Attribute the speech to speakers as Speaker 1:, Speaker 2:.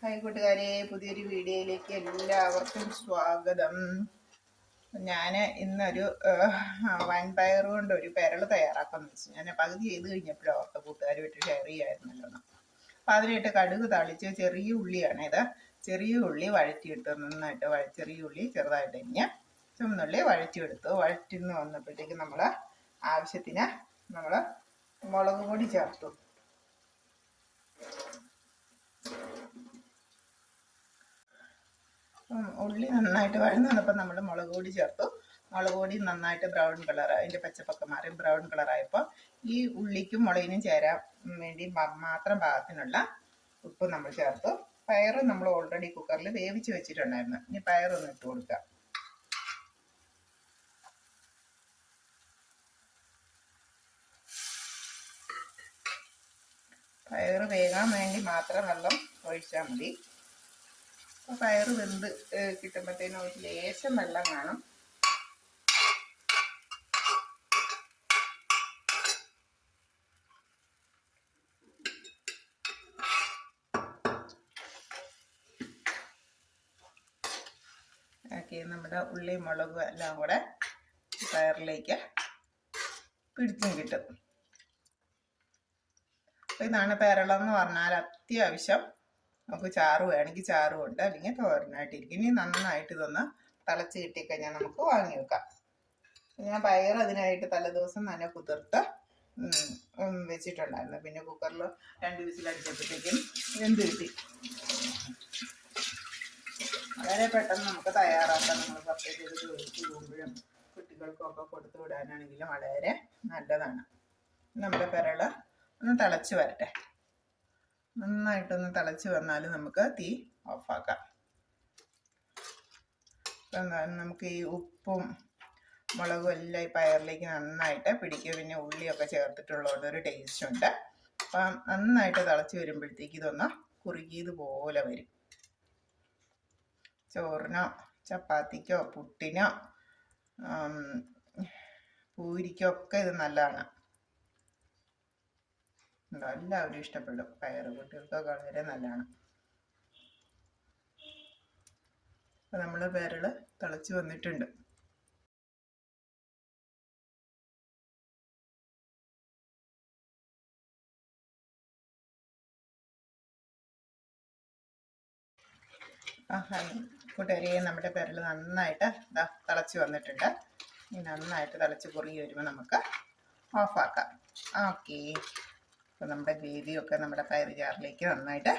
Speaker 1: Hi കൂട്ടുകാരെ, പുതിയൊരു വീഡിയോയിലേക്ക് എല്ലാവർക്കും സ്വാഗതം. ഞാൻ ഇന്നൊരു വൻപയർ കൊണ്ട് ഒരു പെരൾ തയ്യാറാക്കാമെന്ന് വെച്ചു. ഞാൻ പകുതി ചെയ്ത് കഴിഞ്ഞപ്പോഴും അവർക്ക് കൂട്ടുകാരുമായിട്ട് ഷെയർ ചെയ്യായിരുന്നല്ലോ. അപ്പം അതിനായിട്ട് കടുക് താളിച്ച് ചെറിയ ഉള്ളിയാണിത്. ചെറിയ ഉള്ളി വഴറ്റിയിട്ട് നന്നായിട്ട് ചെറിയ ഉള്ളി ചെറുതായിട്ട് ഇങ്ങനെ ചുമന്നുള്ളി വഴറ്റിയെടുത്തു. വഴറ്റിന്ന് വന്നപ്പോഴത്തേക്ക് നമ്മൾ ആവശ്യത്തിന് നമ്മൾ മുളക് പൊടി ചേർത്തു. ഉള്ളി നന്നായിട്ട് വഴന്ന് വന്നപ്പോൾ നമ്മൾ മുളക് പൊടി ചേർത്തു. മുളക് പൊടി നന്നായിട്ട് ബ്രൗൺ കളർ, അതിൻ്റെ പച്ചപ്പൊക്കെ മാറി ബ്രൗൺ കളറായപ്പോൾ ഈ ഉള്ളിക്കും മുളകിനും ചേരാൻ വേണ്ടി മാത്രം പാകത്തിനുള്ള ഉപ്പ് നമ്മൾ ചേർത്തു. പയർ നമ്മൾ ഓൾറെഡി കുക്കറിൽ വേവിച്ച് വെച്ചിട്ടുണ്ടായിരുന്നു. ഇനി പയറൊന്ന് ഇട്ട് കൊടുക്കുക. പയർ വേകാൻ വേണ്ടി മാത്രം വെള്ളം ഒഴിച്ചാൽ മതി. അപ്പോൾ പയർ വെന്ത് കിട്ടുമ്പോഴത്തേനും ഒരു ലേശം വെള്ളം കാണും. നമ്മുടെ ഉള്ളി മുളകും എല്ലാം കൂടെ പയറിലേക്ക് പിടിച്ചും കിട്ടും. അപ്പോൾ ഇതാണ് പെരളം എന്ന് പറഞ്ഞാൽ അത്യാവശ്യം നമുക്ക് ചാറ് വേണമെങ്കിൽ ചാറും ഉണ്ട്, അല്ലെങ്കിൽ തോരനായിട്ടിരിക്കും. ഇനി നന്നായിട്ട് ഇതൊന്ന് തിളച്ച് കിട്ടിക്കഴിഞ്ഞാൽ നമുക്ക് വാങ്ങി വെക്കാം. ഞാൻ പയർ അതിനായിട്ട് തലേദിവസം തന്നെ കുതിർത്ത് വെച്ചിട്ടുണ്ടായിരുന്നു. പിന്നെ കുക്കറിൽ 2 വിസിലടിച്ചപ്പോഴത്തേക്കും വെന്ത് കിട്ടി. വളരെ പെട്ടെന്ന് നമുക്ക് തയ്യാറാക്കാം. നമ്മൾ പ്രത്യേകിച്ച് ഇത് ജോലിക്ക് പോകുമ്പോഴും കുട്ടികൾക്കൊക്കെ കൊടുത്തു വിടാനാണെങ്കിലും വളരെ നല്ലതാണ്. നമ്മുടെ പെരൾ ഒന്ന് തിളച്ച് വരട്ടെ. നന്നായിട്ടൊന്ന് തിളച്ച് വന്നാൽ നമുക്ക് തീ ഓഫാക്കാം. നമുക്ക് ഈ ഉപ്പും മുളകും എല്ലാം ഈ പയറിലേക്ക് നന്നായിട്ട് പിടിക്കുക. പിന്നെ ഉള്ളിയൊക്കെ ചേർത്തിട്ടുള്ളതുകൊണ്ട് ഒരു ടേസ്റ്റ് ഉണ്ട്. അപ്പം നന്നായിട്ട് തിളച്ച് വരുമ്പോഴത്തേക്ക് ഇതൊന്ന് കുറുകിയതുപോലെ വരും. ചോറിനോ ചപ്പാത്തിക്കോ പുട്ടിനോ പൂരിക്കോ ഒക്കെ ഇത് നല്ലതാണ്. എല്ലാവരും ഇഷ്ടപ്പെടും. പയർ കുട്ടികൾക്കൊക്കെ വളരെ നല്ലതാണ്. അപ്പം നമ്മൾ പെരൾ തിളച്ച് വന്നിട്ടുണ്ട്. കൂട്ടുകാരെ, നമ്മുടെ പെരൾ നന്നായിട്ട് തിളച്ച് വന്നിട്ടുണ്ട്. ഇനി നന്നായിട്ട് തിളച്ച് കുറുകി വരുമ്പോൾ നമുക്ക് ഓഫാക്കാം. ഓക്കെ. അപ്പോൾ നമ്മുടെ ഗ്രേവിയൊക്കെ നമ്മുടെ പയർ ചാറിലേക്ക് നന്നായിട്ട്